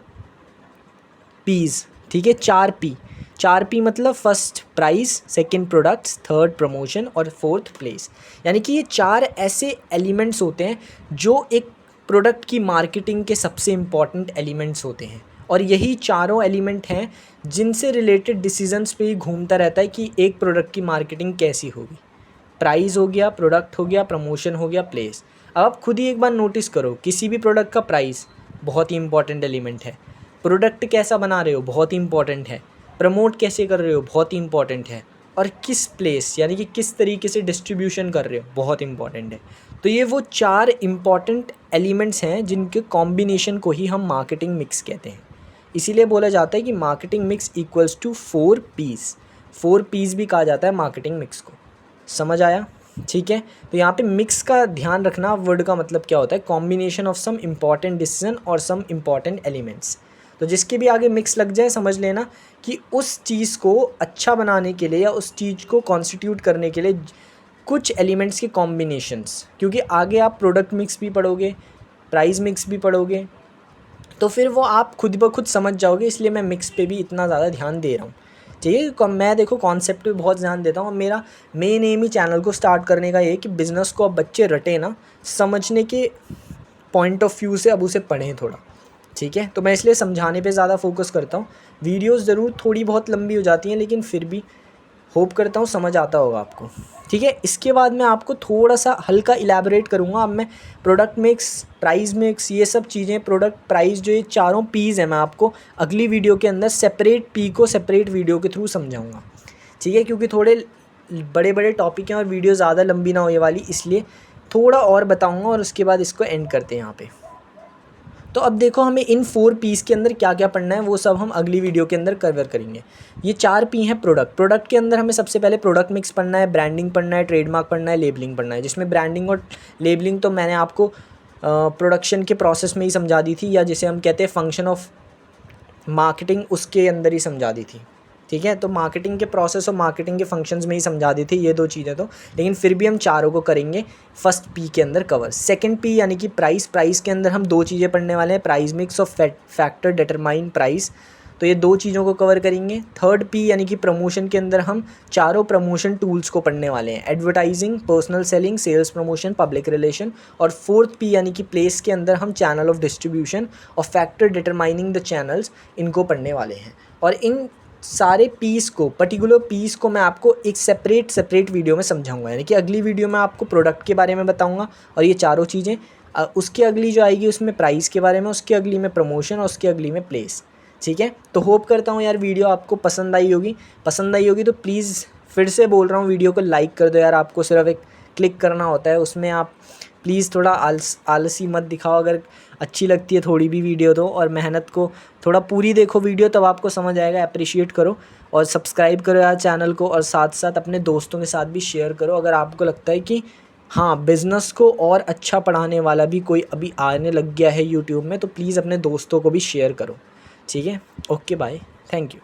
पीस, ठीक है। 4 P, 4 P मतलब first price, second products, third promotion और फोर्थ प्लेस। यानी कि ये 4 ऐसे एलिमेंट्स होते हैं जो एक प्रोडक्ट की मार्केटिंग के सबसे इम्पॉर्टेंट एलिमेंट्स होते हैं। और यही चारों एलिमेंट हैं जिनसे रिलेटेड डिसीजंस पे ही घूमता रहता है कि एक प्रोडक्ट की मार्केटिंग कैसी होगी। प्राइस हो गया, प्रोडक्ट हो गया, प्रमोशन हो गया, प्लेस। अब आप खुद ही एक बार नोटिस करो, किसी भी प्रोडक्ट का प्राइस बहुत ही इंपॉर्टेंट एलिमेंट है, प्रोडक्ट कैसा बना रहे हो बहुत ही इंपॉर्टेंट है, प्रमोट कैसे कर रहे हो बहुत ही इंपॉर्टेंट है, और किस प्लेस यानी कि किस तरीके से डिस्ट्रीब्यूशन कर रहे हो बहुत इंपॉर्टेंट है। तो ये वो 4 इम्पॉर्टेंट एलिमेंट्स हैं जिनके कॉम्बिनेशन को ही हम मार्केटिंग मिक्स कहते हैं। इसीलिए बोला जाता है कि marketing mix equals to 4 Ps. 4 Ps भी कहा जाता है मार्केटिंग मिक्स को। समझ आया? ठीक है। तो यहाँ पे मिक्स का ध्यान रखना, वर्ड का मतलब क्या होता है, combination of some important decision और सम इम्पॉर्टेंट एलिमेंट्स। तो जिसके भी आगे मिक्स लग जाए समझ लेना कि उस चीज़ को अच्छा बनाने के लिए या उस चीज़ को कॉन्स्टिट्यूट करने के लिए कुछ एलिमेंट्स के कॉम्बिनेशंस, क्योंकि आगे आप प्रोडक्ट मिक्स भी पढ़ोगे, प्राइस मिक्स भी पढ़ोगे, तो फिर वो आप खुद ब खुद समझ जाओगे। इसलिए मैं मिक्स पे भी इतना ज़्यादा ध्यान दे रहा हूँ। ठीक है, मैं देखो कॉन्सेप्ट पे बहुत ध्यान देता हूँ। और मेरा मेन एम ही चैनल को स्टार्ट करने का ये है कि बिज़नेस को अब बच्चे रटे ना, समझने के पॉइंट ऑफ व्यू से अब उसे पढ़ें थोड़ा। ठीक है, तो मैं इसलिए समझाने पे ज़्यादा फोकस करता हूँ। वीडियोस ज़रूर थोड़ी बहुत लंबी हो जाती हैं, लेकिन फिर भी होप करता हूँ समझ आता होगा आपको। ठीक है, इसके बाद मैं आपको थोड़ा सा हल्का इलेबोरेट करूँगा। अब मैं प्रोडक्ट मिक्स, प्राइस मिक्स, ये सब चीज़ें, प्रोडक्ट, प्राइस, जो ये चारों पीज़ हैं, मैं आपको अगली वीडियो के अंदर सेपरेट पी को सेपरेट वीडियो के थ्रू समझाऊँगा। ठीक है, क्योंकि थोड़े बड़े बड़े टॉपिक हैं और वीडियो ज़्यादा लंबी ना हो ये वाली, इसलिए थोड़ा और बताऊँगा और उसके बाद इसको एंड करते हैं यहाँ पर। तो अब देखो हमें इन 4 पीस के अंदर क्या क्या पढ़ना है वो सब हम अगली वीडियो के अंदर कवर करेंगे। ये 4 पी हैं प्रोडक्ट के अंदर हमें सबसे पहले प्रोडक्ट मिक्स पढ़ना है, ब्रांडिंग पढ़ना है, ट्रेडमार्क पढ़ना है, लेबलिंग पढ़ना है। जिसमें ब्रांडिंग और लेबलिंग तो मैंने आपको प्रोडक्शन के प्रोसेस में ही समझा दी थी, या जिसे हम कहते हैं फंक्शन ऑफ मार्केटिंग, उसके अंदर ही समझा दी थी। ठीक है, तो मार्केटिंग के प्रोसेस और मार्केटिंग के फंक्शंस में ही समझा दी थी ये 2 चीज़ें तो, लेकिन फिर भी हम चारों को करेंगे फर्स्ट पी के अंदर कवर। सेकंड पी यानी कि प्राइस के अंदर हम 2 चीज़ें पढ़ने वाले हैं, प्राइस मिक्स और फैक्टर डिटरमाइन प्राइस। तो ये 2 चीज़ों को कवर करेंगे। थर्ड पी यानी कि प्रमोशन के अंदर हम चारों प्रमोशन टूल्स को पढ़ने वाले हैं, advertising, personal selling, sales promotion, public relation. और फोर्थ पी यानी कि प्लेस के अंदर हम चैनल ऑफ डिस्ट्रीब्यूशन और फैक्टर डिटरमाइनिंग द चैनल्स, इनको पढ़ने वाले हैं। और इन सारे पीस को, पर्टिकुलर पीस को मैं आपको एक सेपरेट वीडियो में समझाऊंगा। यानी कि अगली वीडियो में आपको प्रोडक्ट के बारे में बताऊंगा और ये चारों चीज़ें, उसके अगली जो आएगी उसमें प्राइस के बारे में, उसके अगली में प्रमोशन और उसके अगली में प्लेस। ठीक है, तो होप करता हूँ यार वीडियो आपको पसंद आई होगी तो प्लीज़ फिर से बोल रहा हूँ, वीडियो को लाइक कर दो यार। आपको सिर्फ एक क्लिक करना होता है, उसमें आप प्लीज़ थोड़ा आलसी मत दिखाओ। अगर अच्छी लगती है थोड़ी भी वीडियो तो, और मेहनत को थोड़ा पूरी देखो वीडियो, तब आपको समझ आएगा। अप्रिशिएट करो और सब्सक्राइब करो यार चैनल को, और साथ साथ अपने दोस्तों के साथ भी शेयर करो। अगर आपको लगता है कि हाँ, बिज़नेस को और अच्छा पढ़ाने वाला भी कोई अभी आने लग गया है यूट्यूब में, तो प्लीज़ अपने दोस्तों को भी शेयर करो। ठीक है, ओके बाय, थैंक यू।